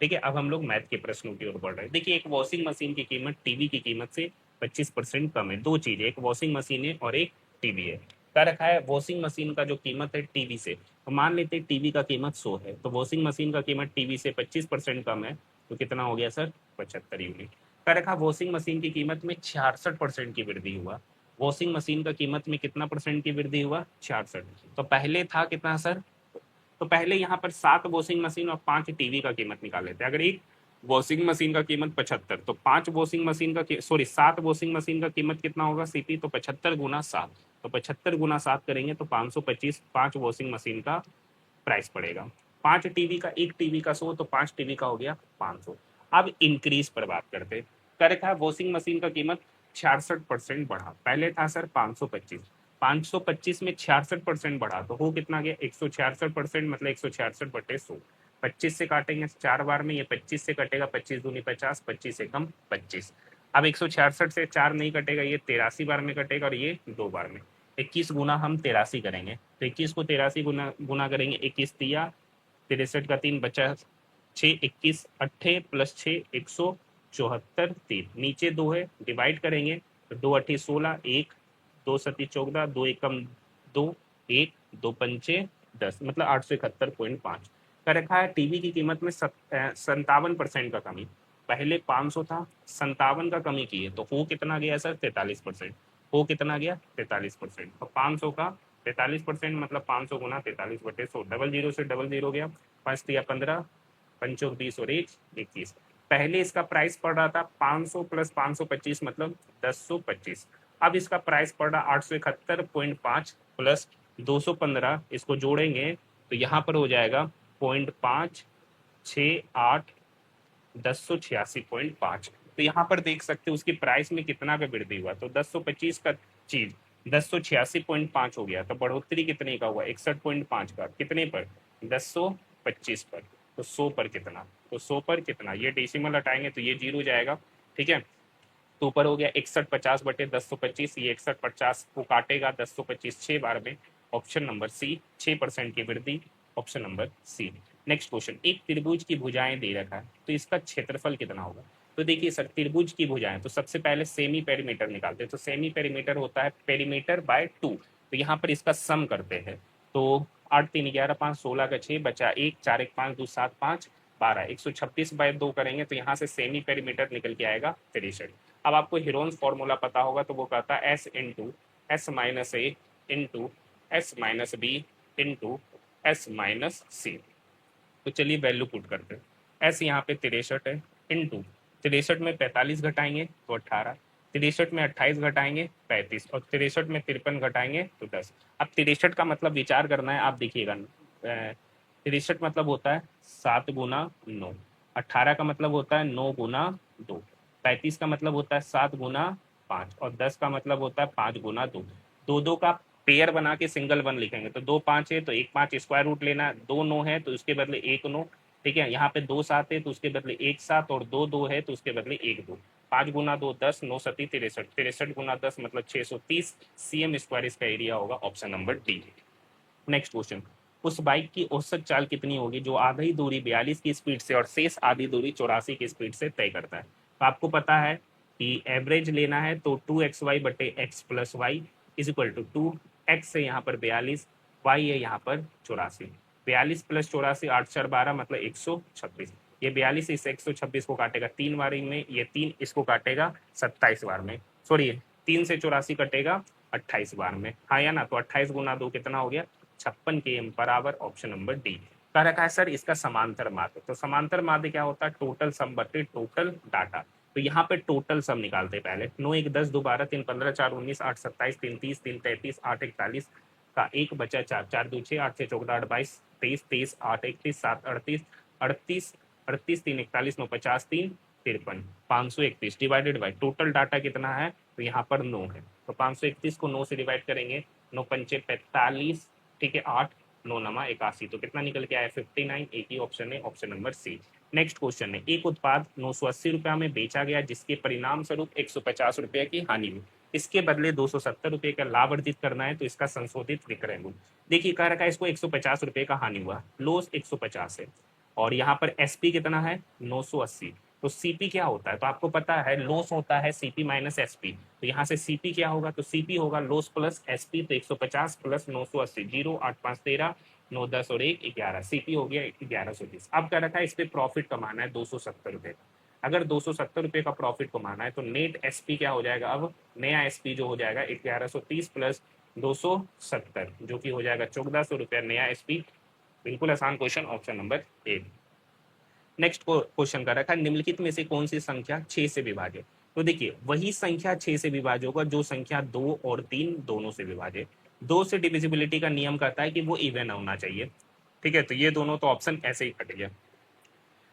ठीक है, अब हम लोग मैथ के प्रश्नों की ओर बढ़ रहे हैं। देखिए, एक वॉशिंग मशीन की कीमत टीवी की कीमत से 25% कम है। दो चीजें, एक वॉशिंग मशीन है और एक टीवी है। क्या रखा है, वॉशिंग मशीन का जो कीमत है टीवी से, तो मान लेते हैं टीवी का कीमत 100 है, तो वॉशिंग मशीन का कीमत टीवी से 25% कम है, तो कितना हो गया सर, 75 यूनिट। क्या रखा, वॉशिंग मशीन की कीमत में 66% की वृद्धि हुआ। वॉशिंग मशीन का कीमत में कितना परसेंट की वृद्धि हुआ, 66। तो पहले था कितना सर, तो पहले यहाँ पर 7 वॉशिंग मशीन और 5 टीवी का कीमत निकाल लेते हैं। अगर एक वॉशिंग मशीन का कीमत 75, तो 5 वॉशिंग मशीन का सॉरी 7 वॉशिंग मशीन का कीमत कितना होगा सीपी, तो 75 गुना 7, तो 75 गुना 7 करेंगे तो 525 5 वॉशिंग मशीन का प्राइस पड़ेगा। 5 टीवी का, एक टीवी का 100, तो 5 टीवी का हो गया 500। अब इंक्रीज पर बात करते हैं। करे था वॉशिंग मशीन का कीमत 66% बढ़ा, पहले था सर 525, 525 में 66% बढ़ा तो हो कितना गया, 166%, मतलब 166/100। 25 से काटेंगे 4 बार में, ये 25 से कटेगा, 25 दूनी 50, 25 से कम 25। अब 166 से 4 नहीं कटेगा, ये 83 बार में कटेगा और ये 2 बार में। 21 गुना हम 83 करेंगे, तो 21 को 83 गुना गुना करेंगे, 21 तिया 63 का 3 बचा 6, 21 अट्ठे प्लस 6 174 3, नीचे 2 है, डिवाइड करेंगे तो 2 अट्ठी 16, 1 2 सती 14, 2 एकम 2, 1 2 पंचे 10, मतलब 871.5 का रखा है। टीवी की कीमत में 57% का कमी, पहले 500 था, 57 का कमी की है, तो हो कितना गया सर, 43%। हो कितना गया, 43%। तो 500 का 43%, मतलब 500 गुना 43/100, डबल जीरो से डबल जीरो गया, 5 दिया 15, पंचो 20 और 1 21। पहले इसका प्राइस पड़ रहा था 500 प्लस 525, मतलब 1025। अब इसका प्राइस पड़ रहा 871.5 प्लस 215, इसको जोड़ेंगे तो यहाँ पर हो जाएगा 0.568 1086.5। तो यहाँ पर देख सकते हो उसकी प्राइस में कितना का वृद्धि हुआ, तो 1025 का चीज 1086.5 हो गया, तो बढ़ोतरी कितने का हुआ, 61.5 का, कितने पर, 1025 पर। तो 100 पर कितना, तो 100 पर कितना, ये डेसिमल हटाएंगे तो ये जीरो जाएगा, ठीक है। तो ऊपर हो गया 6150/1025, ये 6150 को काटेगा 1025 6 बार में, ऑप्शन नंबर सी, 6% की वृद्धि, option number C. Next question, एक त्रिभुज की भुजाएं दे रखा है, तो इसका क्षेत्रफल कितना होगा। तो देखिए सर, त्रिभुज की भुजाएं, तो सबसे पहले सेमी पेरीमीटर निकालते हैं, तो सेमी पेरीमीटर होता है पेरीमीटर बाय 2, तो यहाँ पर इसका सम करते हैं, तो 8 3 11 5 16 का 6 बचा 1 4 1 5 2 7 5 12, 126/2 करेंगे तो यहाँ से सेमी पेरीमीटर निकल के आएगा 63। अब आपको हिरोन्स फॉर्मूला पता होगा, तो वो कहता है S into S minus A into S minus B into S minus C. तो चलिए वैल्यू पुट करते हैं। एस यहाँ पे 63 है, इंटू 63 में 45 घटाएंगे तो 18, 63 में 28 घटाएंगे 35, और 63 में 53 घटाएंगे तो 10। अब 63 का मतलब विचार करना है, आप देखिएगा 63 मतलब होता है 7 गुना 9, 18 का मतलब होता है 9 गुना 2, 35 का मतलब होता है 7 गुना 5, और 10 का मतलब होता है 5 गुना 2। दो दो का पेयर बना के सिंगल वन लिखेंगे, तो 2 5 है तो 1 5 स्क्वायर रूट लेना, 2 9 है तो उसके बदले 1 9, ठीक है। यहाँ पे 2 7 है तो उसके बदले 1 7, और 2 2 है तो उसके बदले 1 2। 5 गुना 2 10, 9 सती 63, 63 गुना 10 मतलब 630 सीएम स्क्वायर इसका एरिया होगा, option number D. Next question, उस बाइक की औसत चाल कितनी होगी जो आधी दूरी 42 की स्पीड से और शेष आधी दूरी 84 की स्पीड से तय करता है। तो आपको पता है कि एवरेज लेना है, तो 2xy/x+y is equal to 2x है यहाँ पर 42, y है यहाँ पर 84। 42 + 84 8 4 12 मतलब 126। ये 42 इस 126 को काटेगा 3 बार में, ये 3 इसको काटेगा 27 बार में, सॉरी 3 से 84 कटेगा 28 बार में, हाँ या ना। तो 28 गुना 2 कितना हो गया, 56 km बराबर, ऑप्शन नंबर डी। कह रखा है सर इसका समांतर माध्य, तो समांतर माध्य क्या होता है, टोटल सम बटे टोटल डाटा। तो यहाँ पे टोटल सम निकालते पहले, 9 1 10 2 12 3 15 4 19 8 27 3 30 3 33 8 41 का 1 बचा 4 4 2 6 8 6 14 8 22 23 23 8 31 7 38 38 38 3 41 9 50 3 53 531 डिवाइडेड बाई टोटल डाटा कितना है, तो यहाँ पर 9 है, तो 531 को 9 से डिवाइड करेंगे, 9 पंचे 45, ठीक है 8 9 नमा 81, तो कितना निकल के आया 59, एक ही ऑप्शन है, option number C. Next question है, एक उत्पाद 980 रुपया में बेचा गया जिसके परिणाम स्वरूप 150 रुपये की हानि हुई, इसके बदले 270 रुपये का लाभ अर्जित करना है, तो इसका संशोधित विक्रय मूल्य। देखिए कह रखा है इसको 150 रुपये का हानि हुआ, लॉस 150 है, और यहाँ पर एसपी कितना है 980। तो सीपी क्या होता है, तो आपको पता है लॉस होता है सीपी माइनस एसपी, तो यहाँ से सीपी क्या होगा, तो सीपी होगा लॉस प्लस एसपी, तो 150 प्लस 980, 0 8 5 13 9 10 और 1 11, सीपी हो गया 1120। अब क्या रखा है, इस पे प्रॉफिट कमाना है 270 रुपये का। अगर 270 रुपये का प्रॉफिट कमाना है तो नेट एसपी क्या हो जाएगा, अब नया एसपी जो हो जाएगा 1130 प्लस 270 जो कि हो जाएगा 1400 रुपया नया एसपी। बिल्कुल आसान question, option number A. Next question का रखा है निम्नलिखित में से कौन सी संख्या 6 से विभाज्य। तो देखिए वही संख्या 6 से विभाज्य होगा जो संख्या 2 और 3 दोनों से विभाज्य। 2 से डिविजिबिलिटी का नियम कहता है कि वो इवन होना चाहिए, ठीक है, तो ये दोनों तो ऑप्शन ऐसे ही कट गया,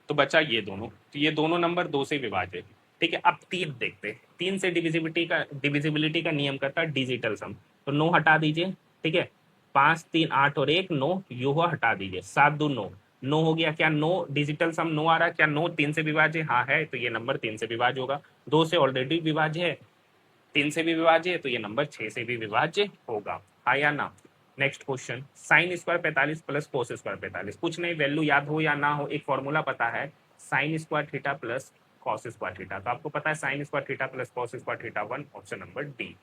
तो बचा ये दोनों, तो ये दोनों नंबर 2 से विभाज्य, ठीक है। अब 3 देखते हैं, 3 से डिविजिबिलिटी का नियम करता है डिजिटल सम, तो 9 हटा दीजिए, ठीक है, 5 3 8 और 1 9, युवा हटा दीजिए, 7 2 9, 9 हो गया, क्या 9 डिजिटल सम 9 आ रहा है, क्या 9 3 से विभाज्य, हाँ है, तो ये नंबर 3 से विभाज्य होगा। 2 से ऑलरेडी विभाज्य है, 3 से भी विभाज्य है, तो ये नंबर 6 से भी विभाज्य होगा, हाँ या ना। Next question, sine square 45 plus cos square 45, कुछ नहीं, वैल्यू याद हो या ना हो, एक फॉर्मूला पता है, sine square theta plus cos square theta, तो आपको पता है sine square theta plus cos square theta 1, option number D.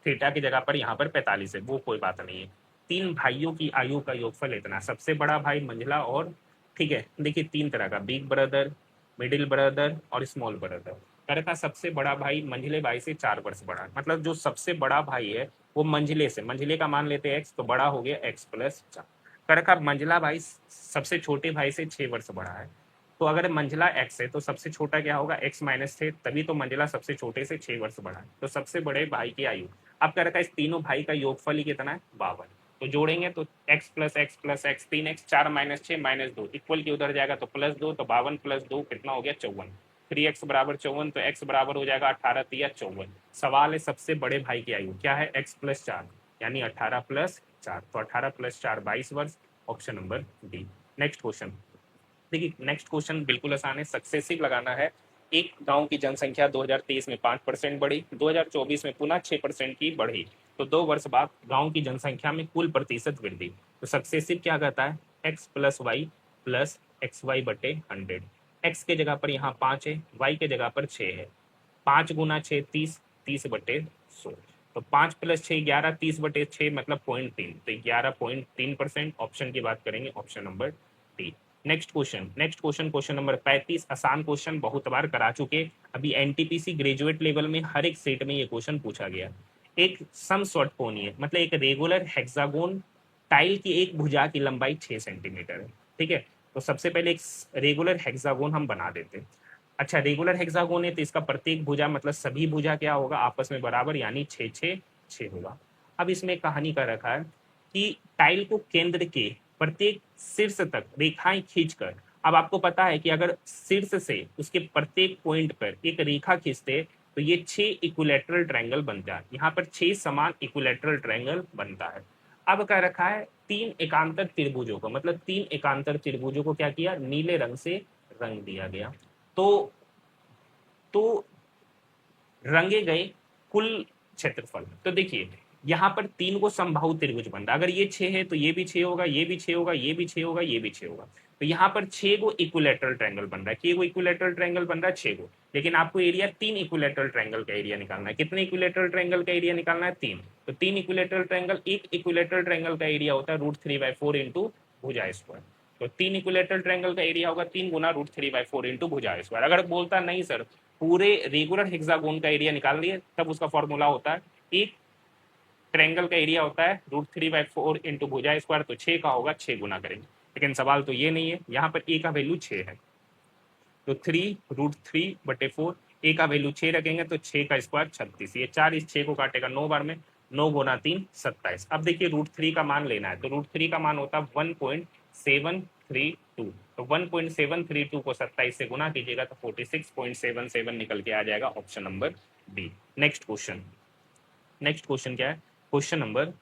Theta की जगह पर यहाँ पर 45 है, वो कोई बात नहीं है। 3 भाइयों की आयु का योगफल इतना, सबसे बड़ा भाई मंझला और, ठीक है, देखिए 3 तरह का, बिग ब्रदर, मिडिल ब्रदर और स्मॉल ब्रदर। करे का सबसे बड़ा भाई मंझले भाई से 4 वर्ष बड़ा है, मतलब जो सबसे बड़ा भाई है वो मंझले से, मंझले का मान लेते हैं एक्स, तो बड़ा हो गया एक्स प्लस 4। करे का मंझला भाई सबसे छोटे भाई से 6 वर्ष बड़ा है, तो अगर मंझला एक्स है तो सबसे छोटा क्या होगा एक्स माइनस 6, तभी तो मंझला सबसे छोटे से 6 वर्ष बड़ा है, तो सबसे बड़े भाई की आयु। अब क्या रखा है, इस तीनों भाई का योगफल ही कितना है 52, तो जोड़ेंगे तो x plus x plus x 3x 4 minus 6 minus 2 equal की उधर जाएगा तो प्लस 2, तो 52 प्लस 2 कितना हो गया 54, 3x बराबर 54, तो x बराबर हो जाएगा 18 तिया 54। सवाल है सबसे बड़े भाई की आयु क्या है, x प्लस 4 यानी 18 प्लस 4, तो 18 प्लस 4 22 वर्ष, option number D. Next question देखिए, नेक्स्ट क्वेश्चन बिल्कुल आसान है, सक्सेसिव लगाना है। एक गांव की जनसंख्या 2023 में 5% बढ़ी, 2024 में पुनः 6% की बढ़ी, तो 2 वर्ष बाद गांव की जनसंख्या में कुल प्रतिशत वृद्धि, तो सक्सेसिव क्या कहता है, x plus Y plus X Y बटे 100। एक्स के जगह पर यहाँ 5 है, वाई के जगह पर 6 है, 5 गुना 6 30, 30 बटे 100, तो 5 प्लस 6 11, 30 बटे 6 मतलब 0.3, तो 11.3%, ऑप्शन की बात करेंगे, option number D. Next question question number 35, आसान क्वेश्चन बहुत बार करा चुके, अभी एनटीपीसी ग्रेजुएट लेवल में हर एक सेट में ये क्वेश्चन पूछा गया। एक सम षटकोणीय मतलब एक रेगुलर हेक्सागोन टाइल की एक भुजा की लंबाई 6 सेंटीमीटर है, ठीक है, तो सबसे पहले एक रेगुलर हेक्सागोन हम बना देते हैं। अच्छा, रेगुलर हेक्सागोन है तो इसका प्रत्येक भुजा मतलब सभी भुजा क्या होगा आपस में बराबर, यानी 6 6 6 होगा। अब इसमें कहानी का रखा है कि टाइल को केंद्र के प्रत्येक शीर्ष तक रेखाएं खींचकर, अब आपको पता है कि अगर शीर्ष से उसके प्रत्येक पॉइंट पर एक रेखा खींचते तो ये 6 इक्विलैटरल ट्रायंगल बनता है, यहाँ पर 6 समान इक्विलैटरल ट्रायंगल बनता है। अब क्या रखा है, 3 एकांतर त्रिभुजों को मतलब 3 एकांतर त्रिभुजों को क्या किया, नीले रंग से रंग दिया गया, तो रंगे गए कुल क्षेत्रफल। तो देखिए यहाँ पर 3 को समबाहु त्रिभुज बन रहा है, अगर ये 6 है तो ये भी 6 होगा, ये भी 6 होगा, ये भी 6 होगा, ये भी 6 होगा, तो यहाँ पर 6 को इक्विलैटरल ट्रायंगल बन रहा है, कि वो इक्विलैटरल ट्रायंगल बन रहा है 6 को, लेकिन आपको एरिया 3 इक्विलैटरल ट्रायंगल का एरिया निकालना है। कितने इक्विलैटरल ट्रायंगल का एरिया निकालना है, 3, तो 3 इक्विलैटरल ट्रायंगल, एक इक्विलैटरल ट्रायंगल का एरिया होता है √3/4 इंटू भुजा स्क्वायर, तो 3 इक्विलैटरल ट्रायंगल का एरिया होगा 3 गुना √3/4 इंटू भुजा स्क्वायर। अगर बोलता नहीं सर पूरे रेगुलर हेक्सागोन का एरिया निकाल लिए, तब उसका फॉर्मूला होता है, एक ट्रायंगल का एरिया होता है √3/4 इंटू भुजा स्क्वायर, तो 6 का होगा 6 गुना करेंगे, लेकिन सवाल तो ये नहीं है, यहाँ पर ए का वैल्यू 6 है, तो 3√3/4, ए का वैल्यू 6 रखेंगे तो 6 का स्क्वायर 36, ये 4 इस 6 को काटेगा 9 बार में, 9 गुना 3 27। अब देखिए √3 का मान लेना है, तो √3 का मान होता है 1.732, तो 1.732 को 27 से गुना कीजिएगा तो 46.77 निकल के आ जाएगा, option number D. Next question क्या है, क्वेश्चन नंबर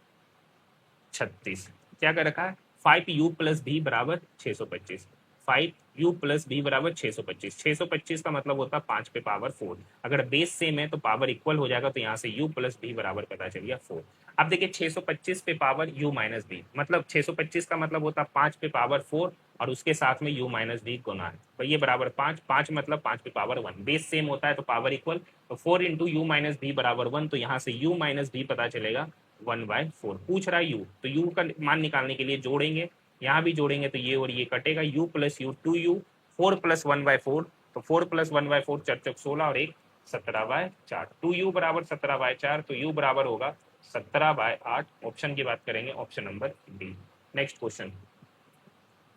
36 क्या कर रखा है, 5u + b = 625, 5 u plus b बराबर 625। 625 का मतलब होता है 5 पे पावर 4। अगर बेस सेम है तो पावर इक्वल हो जाएगा, तो यहाँ से u प्लस b बराबर पता चल गया 4। अब देखिए 625 पे पावर u माइनस b, मतलब 625 का मतलब होता है 5 पे पावर 4 और उसके साथ में u माइनस b गुना है, तो ये बराबर 5। 5 मतलब 5 पे पावर 1, बेस सेम होता है तो पावर इक्वल, तो 4 इंटू यू माइनस बी बराबर 1, तो यहाँ से u माइनस बी पता चलेगा 1/4। पूछ रहा है u, तो u का मान निकालने के लिए जोड़ेंगे, यहाँ भी जोड़ेंगे तो ये और ये कटेगा, u plus you 2u, 4 plus 1/4, तो 4 प्लस 1/4 4 चौक 16 और 1 17/4, 2u बराबर 17/4, तो u बराबर होगा 17/8। ऑप्शन की बात करेंगे, option number D. Next question,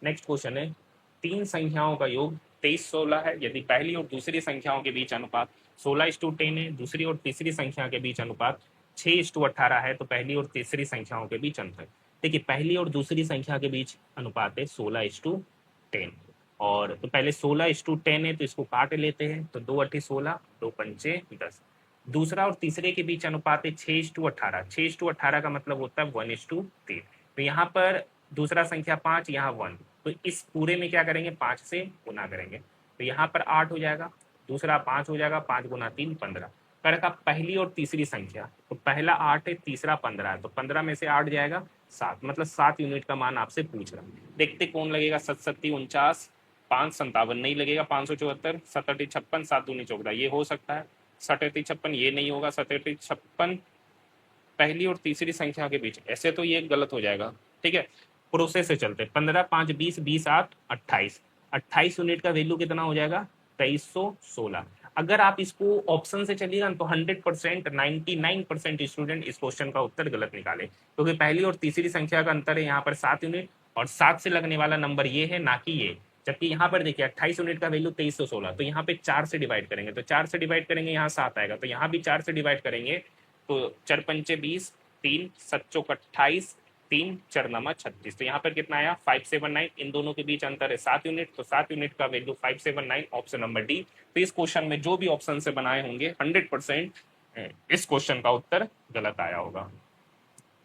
next question है तीन संख्याओं का योग 23-16 है, यदि पहली और दूसरी संख्याओं के बीच अनुपात 16:10 है, दूसरी और तीसरी संख्या के बीच अनुपात 6:18 है, तो पहली और तीसरी संख्याओं के बीच अंतर। देखिए पहली और दूसरी संख्या के बीच अनुपात है 16:10, और तो पहले 16:10 है तो इसको काट लेते हैं, तो 2 8 16, 2 पंचे 10। दूसरा और तीसरे के बीच अनुपात है 6:18। 6:18 का मतलब होता है 1:3, तो यहाँ पर दूसरा संख्या 5, यहाँ 1, तो इस पूरे में क्या करेंगे 5 से गुना करेंगे, तो यहाँ पर 8 हो जाएगा, दूसरा 5 हो जाएगा, 5 गुना 3 15। कर का पहली और तीसरी संख्या, तो पहला 8 है, तीसरा 15 है, तो 15 में से 8 जाएगा 7, मतलब 7 यूनिट का मान आपसे पूछ रहा है। देखते कौन लगेगा, 7 7 49, 5 57 नहीं लगेगा, 574, 7 8 56, 7 दूनी 14, ये हो सकता है। 7 8 56 ये नहीं होगा, 7 8 56 पहली और तीसरी संख्या के बीच, ऐसे तो ये गलत हो जाएगा। ठीक है, प्रोसेस से चलते, 15 5 20, 20 8 28, 28 यूनिट का वैल्यू कितना हो जाएगा 2316। अगर आप इसको ऑप्शन से चलिएगा तो 100%, 99% स्टूडेंट इस क्वेश्चन का उत्तर गलत निकाले, क्योंकि पहली और तीसरी संख्या का अंतर है यहाँ पर 7 यूनिट, और 7 से लगने वाला नंबर ये है, ना कि ये। जबकि यहाँ पर देखिए 28 यूनिट का वैल्यू 2316, तो यहाँ पे 4 से डिवाइड करेंगे, तो 4 से डिवाइड करेंगे यहाँ 7 आएगा, तो यहाँ भी 4 से डिवाइड करेंगे, तो 4 पंचे 20, 3 7 चौक 28, 3 4 नमा 36, तो यहाँ पर कितना आया 579। इन दोनों के बीच अंतर है 7 यूनिट, तो 7 यूनिट का वैल्यू 579, ऑप्शन नंबर डी। तो इस क्वेश्चन में जो भी ऑप्शन से बनाए होंगे 100% इस क्वेश्चन का उत्तर गलत आया होगा।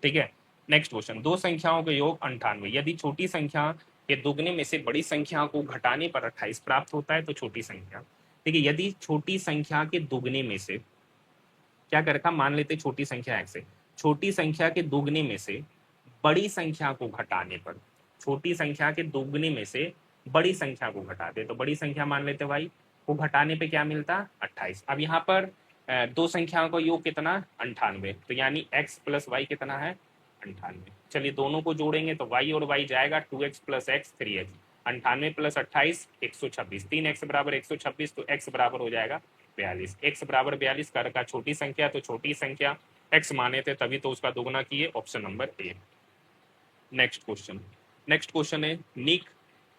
ठीक है, नेक्स्ट क्वेश्चन, दो संख्याओं के योग 98, यदि छोटी संख्या के दुगने में से बड़ी संख्या को घटाने पर 28 प्राप्त होता है, तो छोटी संख्या, देखिए यदि छोटी संख्या के दुगने में से क्या कर रखा, मान लेते छोटी संख्या x है, छोटी संख्या के दुगने में से बड़ी संख्या को घटाने पर, छोटी संख्या के दुगने में से बड़ी संख्या को घटाते, तो बड़ी संख्या मान लेते भाई, को घटाने पे क्या मिलता 28। अब यहाँ पर दो संख्याओं का योग कितना 98, तो यानी x प्लस वाई कितना है 98। चलिए दोनों को जोड़ेंगे तो y और y जाएगा 2x plus x 3x, 98 plus 28 126, 3x बराबर 126, तो x बराबर हो जाएगा 42। x बराबर 42 कर का छोटी संख्या, तो छोटी संख्या x माने थे तभी तो उसका दोगुना किए, option number A. Next question, next question है निक,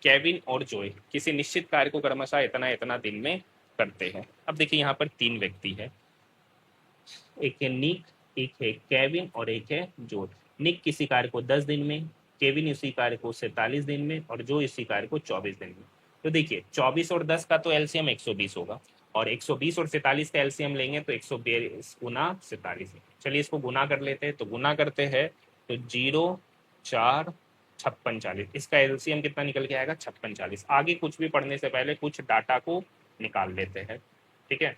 केविन और जॉय किसी निश्चित कार्य को क्रमशः इतना इतना दिन में करते हैं। अब देखिए यहाँ पर तीन व्यक्ति है, एक है निक, एक है केविन और एक है जॉय। निक किसी कार्य को 10 दिन में, केविन इसी कार्य को 47 दिन में, और जो इसी कार्य को 24 दिन में। तो देखिए 24 और 10 का तो एलसीएम 120 होगा, और 120 और 47 का एलसीएम लेंगे तो 142 गुना 47। चलिए इसको गुना कर लेते हैं, तो गुना करते हैं तो 0 4 56 40, इसका एलसीएम कितना निकल के आएगा 56 40। आगे कुछ भी पढ़ने से पहले कुछ डाटा को निकाल लेते हैं। ठीक है,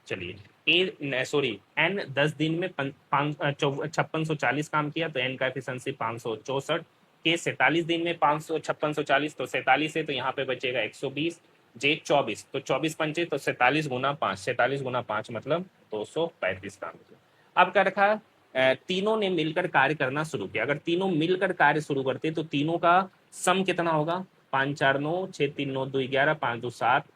चलिए एन 10 दिन में 5640 काम किया, तो एन का एफिशिएंसी 564। के 47 दिन में 5640, तो 47 है तो यहाँ पे बचेगा 120, जे 24, तो 24 पंचे तो 47 गुना 5, 47 गुना 5 मतलब 235 काम किया। अब क्या रखा, तीनों ने मिलकर कार्य करना शुरू किया। अगर तीनों मिलकर कार्य शुरू करते तो तीनों का सम कितना होगा, 5 4 9, 6 3 9 2 11, 5 2 7,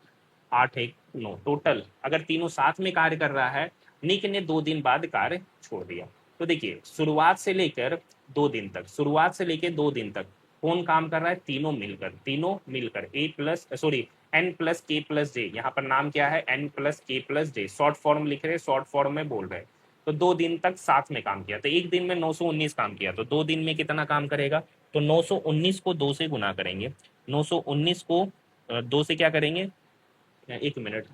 8 1 9 टोटल। अगर तीनों साथ में कार्य कर रहा है, निक ने 2 दिन बाद कार्य छोड़ दिया। तो देखिए शुरुआत से लेकर 2 दिन तक, शुरुआत से लेकर 2 दिन तक कौन काम कर रहा है, तीनों मिलकर, तीनों मिलकर एन प्लस के प्लस जे, यहाँ पर नाम क्या है एन प्लस के प्लस जे, शॉर्ट फॉर्म लिख रहे, शॉर्ट फॉर्म में बोल रहे। तो 2 दिन तक साथ में काम किया, तो एक दिन में 919 काम किया, तो 2 दिन में कितना काम करेगा, तो 919 को 2 से गुना करेंगे, 919 को 2 से क्या करेंगे, एक मिनट,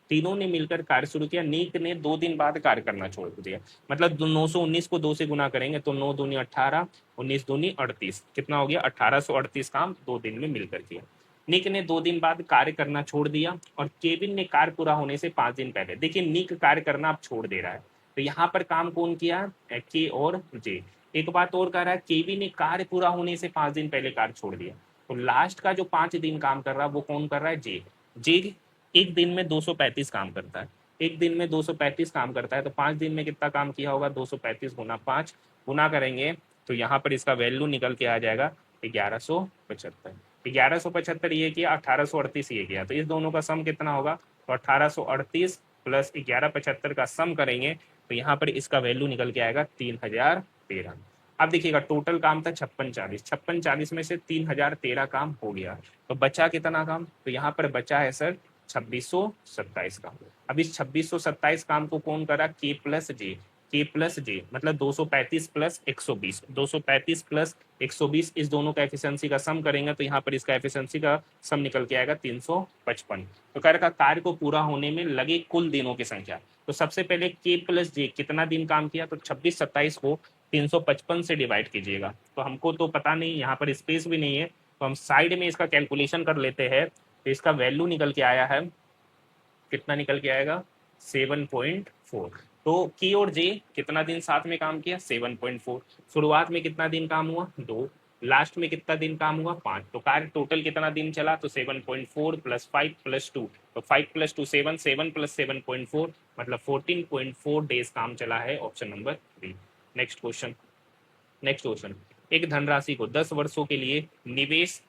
तीनों ने मिलकर कार्य शुरू किया। नीक ने 2 दिन बाद कार्य करना छोड़ दिया। मतलब 919 को 2 से गुना करेंगे तो 9 दूनी 18, 19 दूनी 38, कितना हो गया 1838 काम 2 दिन में मिलकर किया। निक ने 2 दिन बाद कार्य करना छोड़ दिया और केविन ने कार्य पूरा होने से 5 दिन पहले। देखिए निक कार्य करना अब छोड़ दे रहा है, तो यहाँ पर काम कौन किया, के और जे। एक बात और कह रहा है, केविन ने कार्य पूरा होने से 5 दिन पहले कार्य छोड़ दिया, तो लास्ट का जो 5 दिन काम कर रहा है वो कौन कर रहा है, जे। जे एक दिन में 235 काम करता है, एक दिन में 235 काम करता है, तो 5 दिन में कितना काम किया होगा, 235 गुना 5, गुना करेंगे तो यहाँ पर इसका वैल्यू निकल के आ जाएगा 1175। 1175 ये किया, 1838 ये किया, तो इस दोनों का सम कितना होगा, तो 1838 प्लस 1175 का सम करेंगे तो यहाँ पर इसका वैल्यू निकल के आएगा 3013। अब देखिएगा टोटल काम था 5640, 5640 में से 3013 काम हो गया, तो बचा कितना काम, तो यहाँ पर बचा है सर 2627 काम। अब इस 2627 काम को कौन करा, के प्लस जे। के प्लस जे मतलब 235 प्लस 120, 235 प्लस 120, इस दोनों का एफिशिएंसी का सम करेंगे तो यहाँ पर इसका एफिशिएंसी का सम निकल के आएगा 355। तो कार्य का कार्य को पूरा होने में लगे कुल दिनों की संख्या, तो सबसे पहले के प्लस जे कितना दिन काम किया, तो 2627 को 355 से डिवाइड कीजिएगा, तो हमको तो पता नहीं, यहाँ पर स्पेस भी नहीं है, तो हम साइड में इसका कैलकुलेशन कर लेते हैं। तो इसका वैल्यू निकल के आया है, कितना निकल के आएगा 7.4। तो की और जे कितना दिन साथ में काम किया, 7.4। शुरुआत में कितना दिन काम हुआ, 2, लास्ट में कितना दिन काम हुआ, 5, तो कार्य टोटल कितना दिन चला, तो 7.4 प्लस 5 प्लस 2, तो 5 प्लस 2 7, 7 प्लस 7.4 मतलब 14.4 डेज काम चला है, option number 3। Next question, next question, एक धनराशि को 10 वर्षों के लिए निवेश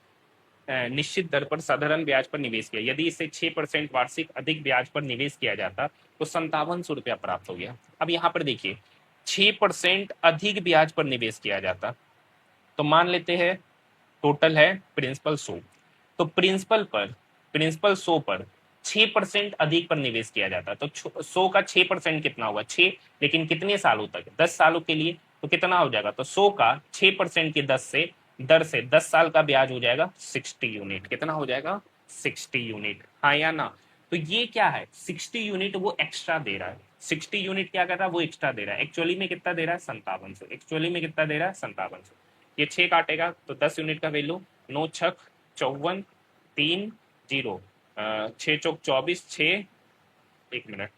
निश्चित दर पर साधारण ब्याज पर निवेश किया, यदि इसे 6% वार्षिक अधिक ब्याज पर निवेश किया जाता तो 5700 रुपया प्राप्त हो गया। अब यहाँ पर देखिए 6% अधिक ब्याज पर निवेश किया जाता, तो मान लेते हैं टोटल है प्रिंसिपल 100, तो प्रिंसिपल 100 पर 6% अधिक पर निवेश किया जाता, तो 100 का 6% कितना हुआ, 6, लेकिन कितने सालों तक, 10 सालों के लिए, तो कितना हो जाएगा, तो 100 का 6% की दर से 10 साल का ब्याज हो जाएगा 60 यूनिट, कितना हो जाएगा 60 यूनिट, हाँ या ना। तो ये क्या है, 60 यूनिट वो एक्स्ट्रा दे रहा है, 60 यूनिट क्या कर रहा है, वो एक्स्ट्रा दे रहा है, एक्चुअली में कितना दे रहा है 5700, एक्चुअली में कितना दे रहा है 5700। ये 6 काटेगा तो 10 यूनिट का वैल्यू 9 छक 54 3 0, 6 चौक 24, 6, एक मिनट,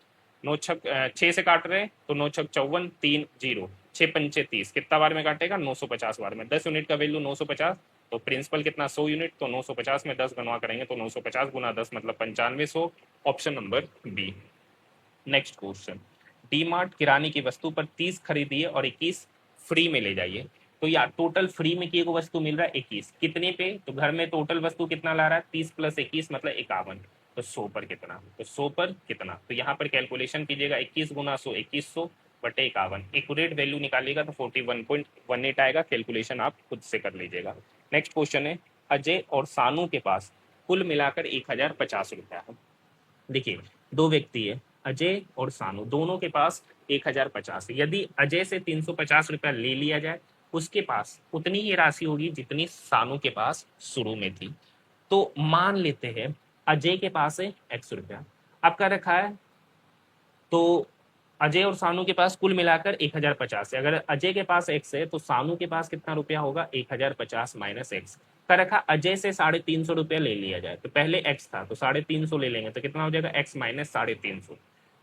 9 छक 6 से काट रहे तो 9 छक 54 3 0, 6 पंचे 30, कितना बार में काटेगा 950 बार में, 10 यूनिट का वैल्यू 950, तो प्रिंसिपल कितना 100 यूनिट, तो 950 में 10 गणवा करेंगे तो 950 गुना 10 मतलब 9500, option number B. Next question, D Mart किराने की वस्तु पर 30 खरीदिए और 21 फ्री में ले जाइए, तो यार टोटल फ्री में की वस्तु मिल रहा है 21, कितने पे, तो घर में टोटल वस्तु कितना ला रहा है 30 प्लस 21 मतलब 51, तो 100 पर कितना, तो 100 पर कितना, तो यहाँ पर कैलकुलेशन कीजिएगा 21 गुना 100 2100 बटे 51, एक्यूरेट वैल्यू निकालिएगा तो 41.18 आएगा, कैलकुलेशन आप खुद से कर लीजिएगा। नेक्स्ट क्वेश्चन है, अजय और सानू के पास कुल मिलाकर 1050 रुपया है। देखिए दो व्यक्ति है, अजय और सानू, दोनों के पास 1050 है, यदि अजय से 350 रुपया ले लिया जाए उसके पास उतनी ही राशि होगी जितनी सानू के पास शुरू में थी। तो मान लेते हैं अजय के पास है x रुपया, अब क्या रखा है, तो अजय और सानू के पास कुल मिलाकर 1050 है, अगर अजय के पास x है तो सानू के पास कितना रुपया होगा 1050 माइनस एक्स, का रखा अजय से 350 रुपया ले लिया जाए, तो पहले x था तो 350 ले लेंगे तो कितना हो जाएगा x माइनस 350,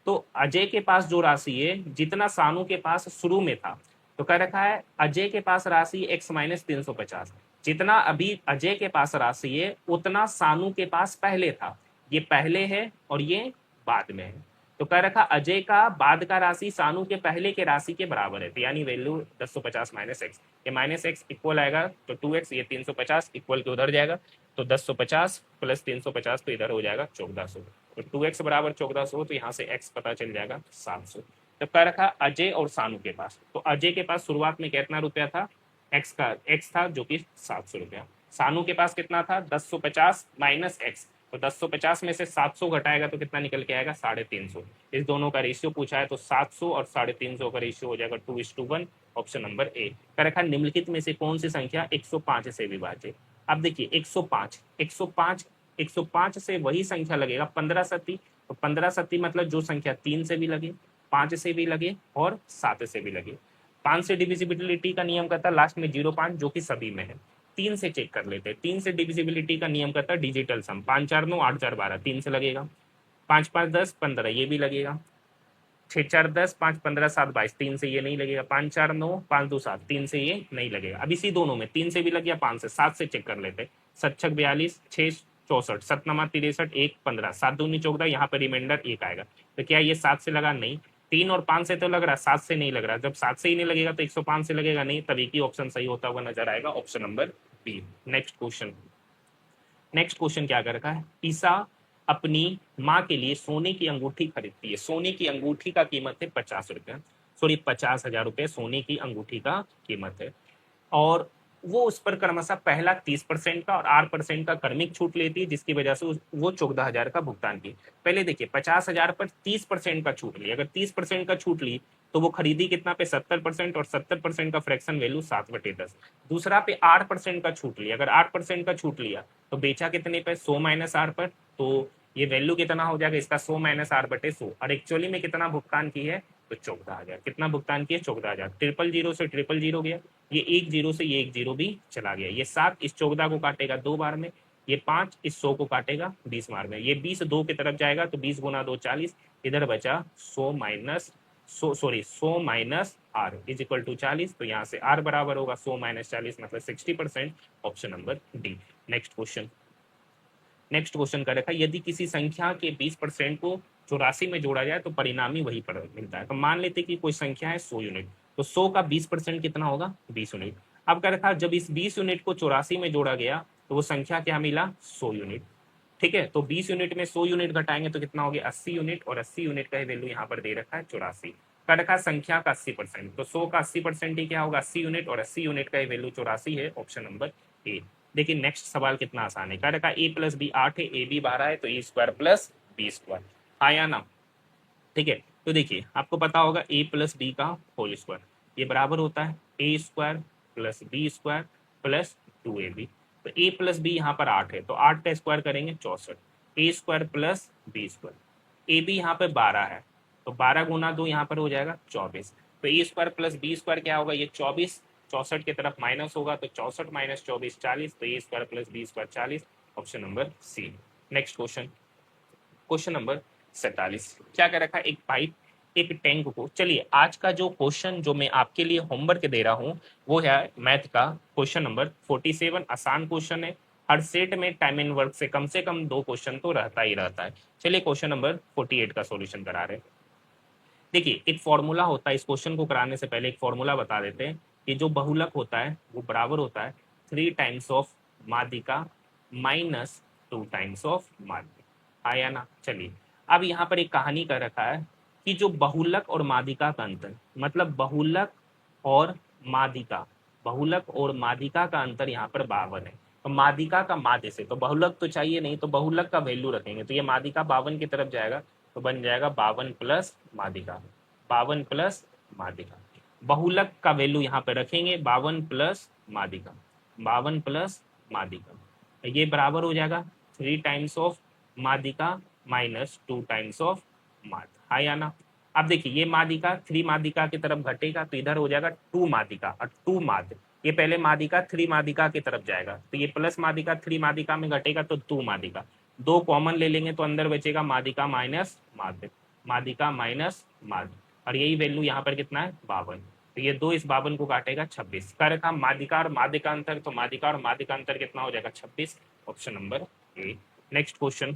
तो अजय के पास जो राशि है जितना सानू के पास शुरू में था, तो कह रखा है अजय के पास राशि x माइनस 350, जितना अभी अजय के पास राशि है उतना सानू के पास पहले था, ये पहले है और ये बाद में है, तो कह रखा अजय का बाद का राशि सानू के पहले के राशि के बराबर है, तो यानी वैल्यू 1050 माइनस एक्स, ये माइनस एक्स इक्वल आएगा तो 2x, ये 350 इक्वल के उधर जाएगा तो 1050 प्लस 350 तो इधर हो जाएगा 1400, तो 2x बराबर 1400, तो यहाँ से x पता चल जाएगा 700। तो कह रखा अजय और सानू के पास, तो अजय के पास शुरुआत में कितना रुपया था, x था जो कि 700 रुपया, सानू के पास कितना था 1050 माइनस एक्स, तो 1050 में से 700 घटाएगा तो कितना निकल के आएगा 350, इस दोनों का रेशियो पूछा है तो 700 और 350 का रेशियो हो जाएगा 2:1, ऑप्शन नंबर ए। कर रखा निम्नलिखित में से कौन सी संख्या 105 से विभाज्य, अब देखिए 105 105 से वही संख्या लगेगा 15 सती, तो 15 सती मतलब जो संख्या 3 से भी लगे, 5 से भी लगे और 7 से भी लगे। 5 से डिविजिबिलिटी का नियम कहता है लास्ट में 0.5 जो कि सभी में है। 3 से चेक कर लेते हैं, 3 से डिविजिबिलिटी का नियम कहता है डिजिटल सम, 5 4 9 8 4 12, 3 से लगेगा, 5 5 10 15 ये भी लगेगा, 6 4 10 5 15 7 22, 3 से ये नहीं लगेगा, 5 4 9 5 2 7, 3 से ये नहीं लगेगा। अब इसी दोनों में 3 से भी लग गया, 5 से, 7 से चेक कर लेते हैं, 7 6 42, 6 64, 7 9 63, 1 15, 7 दूनी 14, यहाँ पर रिमाइंडर 1 आएगा। तो क्या ये 7 से लगा? नहीं। 3 और 5 से तो लग रहा, 7 से नहीं लग रहा। जब 7 से ही नहीं लगेगा तो 105 से लगेगा नहीं, तब एक ही ऑप्शन सही होता हुआ नजर आएगा, option number B. Next question, next question क्या कर रखा है, ईसा अपनी माँ के लिए सोने की अंगूठी खरीदती है। सोने की अंगूठी का कीमत है 50 रुपये, सॉरी 50,000 रुपये सोने की अंगूठी का कीमत है, और वो उस पर क्रमशः पहला 30% का और 8% का क्रमिक छूट लेती है, जिसकी वजह से वो 14,000 का भुगतान की। पहले देखिए 50,000 पर 30% का छूट ली, अगर 30% का छूट ली तो वो खरीदी कितना पे 70%, और 70% का फ्रैक्शन वैल्यू 7/10। दूसरा पे 8% का छूट लिया, अगर 8% का छूट लिया तो बेचा कितने पे 100 माइनस आर पर, तो ये वैल्यू कितना हो जाएगा इसका 100 माइनस आर बटे 100, और एक्चुअली में कितना भुगतान की है तो 14,000। कितना भुगतान किया 14,000, 000 से 000 गया, ये 1 0 से ये 1 0 भी चला गया, ये 7 इस 14 को काटेगा 2 बार में, ये 5 इस 100 को काटेगा 20 बार में, ये 20 2 की तरफ जाएगा तो 20 गुना 2 40, इधर बचा 100 minus 100 minus R is equal to 40, तो यहाँ से आर बराबर होगा 100 माइनस 40 मतलब 60%, option number D. Next question, next question का रखा, यदि किसी संख्या के 20% को 84 में जोड़ा जाए तो परिणामी वही पर मिलता है। तो मान लेते कि कोई संख्या है 100 यूनिट, तो 100 का 20% कितना होगा 20 यूनिट। अब क्या रखा, जब इस 20 यूनिट को 84 में जोड़ा गया तो वो संख्या क्या मिला 100 यूनिट। ठीक है, तो 20 यूनिट में 100 यूनिट घटाएंगे तो कितना हो गया 80 यूनिट, और 80 यूनिट का वैल्यू यहाँ पर दे रखा है 84 का, रखा संख्या का 80%, तो 100 का 80% ही क्या होगा 80 यूनिट, और 80 यूनिट का वैल्यू 84 है, ऑप्शन नंबर ए। देखिए नेक्स्ट सवाल कितना आसान है, क्या रखा ए प्लस बी 8 है, ए बी 12 है, तो A square plus B square, आया ना। ठीक है, तो देखिए आपको पता होगा ए प्लस बी का होल स्क्वायर ये बराबर होता है A square plus B square plus 2ab। तो ए प्लस बी यहाँ पर 8 है, तो 8 का स्क्वायर करेंगे 64, A square plus B square, A B यहाँ पर 12 है, तो 12 गुना 2 यहाँ पर हो जाएगा 24, तो A square plus B square क्या होगा ये 24, 64 की तरफ माइनस होगा तो 64 माइनस 24 40, तो A square plus B square 40, option number C. Next question, question number 47, क्या कर रखा है, एक पाइप एक टैंक को, चलिए आज का जो क्वेश्चन जो मैं आपके लिए होमवर्क दे रहा हूँ वो है मैथ का क्वेश्चन नंबर 47, आसान क्वेश्चन है, हर सेट में टाइम एंड वर्क से कम 2 क्वेश्चन तो रहता ही रहता है। चलिए क्वेश्चन नंबर 48 का सॉल्यूशन करा रहे हैं। देखिए एक फॉर्मूला होता है, इस क्वेश्चन को कराने से पहले एक फॉर्मूला बता देते हैं कि जो बहुलक होता है वो बराबर होता है 3 टाइम्स ऑफ माध्यिका माइनस 2 टाइम्स ऑफ माध्यिका, आया ना। चलिए अब यहाँ पर एक कहानी कर रखा है कि जो बहुलक और माध्यिका का अंतर, मतलब बहुलक और माध्यिका, बहुलक और माध्यिका का अंतर यहाँ पर 52 है, तो माध्यिका का माध्य से, तो बहुलक तो चाहिए नहीं, तो बहुलक का वैल्यू रखेंगे, तो ये माध्यिका 52 की तरफ जाएगा, तो बन जाएगा 52 प्लस माध्यिका, 52 प्लस माध्यिका। बहुलक का वैल्यू यहाँ पे रखेंगे 52 प्लस माध्यिका, 52 प्लस माध्यिका, ये बराबर हो जाएगा 3 टाइम्स ऑफ माध्यिका माइनस 2 टाइम्स ऑफ माध्य, हाँ या ना। अब देखिए ये माध्यिका 3 माध्यिका की तरफ घटेगा तो इधर हो जाएगा 2 माध्यिका, और 2 माध्य, ये पहले माध्यिका 3 माध्यिका की तरफ जाएगा, तो ये प्लस माध्यिका 3 माध्यिका में घटेगा तो 2 माध्यिका, 2 कॉमन ले लेंगे तो अंदर बचेगा माध्यिका माइनस माध्य, माध्यिका माइनस माध्य, और यही वैल्यू यहाँ पर कितना है 52, तो ये 2 इस 52 को काटेगा 26, कर रखा माध्यिका और माध्य का अंतर, तो माध्यिका और माध्य का अंतर कितना हो जाएगा 26, option number A. Next question,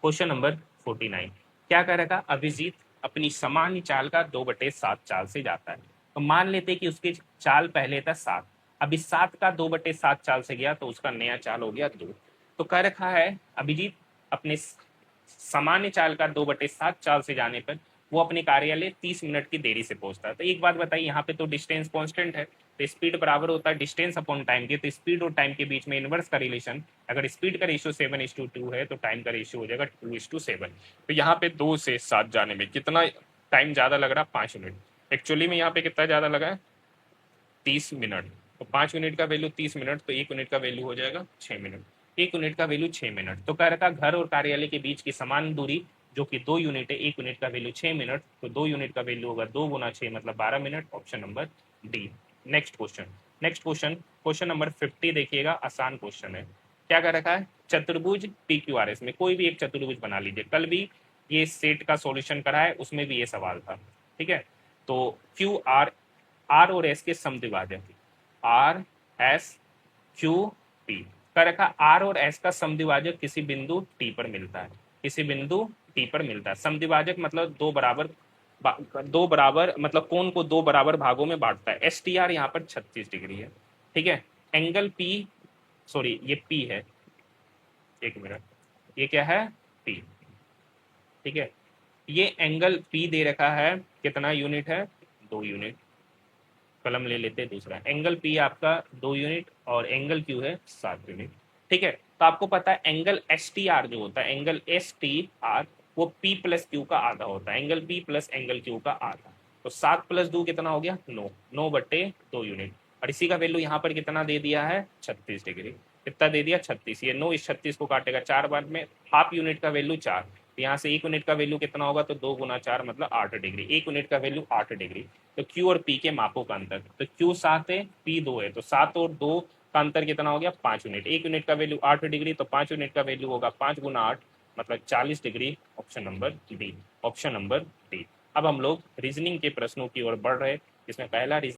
question number 49, क्या कह रखा, अभिजीत अपनी सामान्य चाल का 2/7 चाल से जाता है, तो मान लेते कि उसकी चाल पहले था 7, अब इस 7 का 2/7 चाल से गया तो उसका नया चाल हो गया 2, तो कह रखा है अभिजीत अपने सामान्य चाल का 2/7 चाल से जाने पर वो अपने कार्यालय 30 मिनट की देरी से पहुंचता है। तो एक बात बताइए, यहाँ पे तो डिस्टेंस कांस्टेंट है, तो स्पीड बराबर होता है डिस्टेंस अपॉन टाइम के, तो स्पीड और टाइम के बीच में इनवर्स का रिलेशन, अगर स्पीड का रेशियो 7:2 है तो टाइम का रेशियो हो जाएगा 2:7। तो यहाँ पे 2 से 7 जाने में कितना टाइम ज्यादा लग रहा है 5 मिनट, एक्चुअली में यहाँ पे कितना ज्यादा लगा है 30 मिनट, तो 5 मिनट का वैल्यू 30 मिनट, तो 1 मिनट का वैल्यू हो जाएगा 6 मिनट। 1 यूनिट का वैल्यू 6 मिनट। तो कह रखा घर और कार्यालय के बीच की समान दूरी जो कि 2 यूनिट है, 1 यूनिट का वैल्यू 6 मिनट, तो 2 यूनिट का वैल्यू होगा 2 गुना 6 मतलब 12 minute. Option number D. Next question, question number 50 देखिएगा, आसान क्वेश्चन है। क्या कर रखा है, चतुर्भुज पी क्यू आर एस में कोई भी एक चतुर्भुज बना लीजिए। कल भी ये सेट का सॉल्यूशन करा है, उसमें भी ये सवाल था, ठीक है। तो क्यू आर, आर और एस के समद्विभाजक, आर एस क्यू पी का रखा। आर और एस का समद्विभाजक किसी बिंदु टी पर मिलता है, किसी बिंदु टी पर मिलता है। समद्विभाजक मतलब दो बराबर मतलब कोण को दो बराबर भागों में बांटता है। एस टी आर यहाँ पर 36 डिग्री है, ठीक है। एंगल पी, सॉरी ये पी है, एक मिनट, ये क्या है, पी, ठीक है। ये एंगल पी दे रखा है, कितना यूनिट है, 2 यूनिट। कलम ले लेते हैं दूसरा। एंगल पी आपका 2 यूनिट और एंगल क्यू है 7 यूनिट, ठीक है। तो आपको पता है एंगल एस टी आर जो होता है, एंगल एस टी आर वो पी प्लस क्यू का आधा होता है, angle P plus angle Q का आधा। तो 7 प्लस 2 कितना हो गया, 9, 9/2 यूनिट। और इसी का वैल्यू यहाँ पर कितना दे दिया है, 36 डिग्री। कितना दे दिया, 36। ये 9 इस 36 को काटेगा 4 बार में, हाफ यूनिट का वैल्यू 4। यहाँ से 1 यूनिट का वैल्यू कितना होगा, तो 2 गुना 4 मतलब 8 डिग्री। 1 यूनिट का वैल्यू 8 डिग्री। तो Q और P के मापों का अंतर, तो Q 7 है, P 2 है, तो 7 और 2 का अंतर कितना हो गया, 5 यूनिट। 1 यूनिट का वैल्यू 8 डिग्री, तो 5 यूनिट का वैल्यू होगा 5 गुना 8 मतलब 40 degree. Option number D, option number D. अब हम लोग रीजनिंग के प्रश्नों की ओर बढ़ रहे हैं। इसमें पहला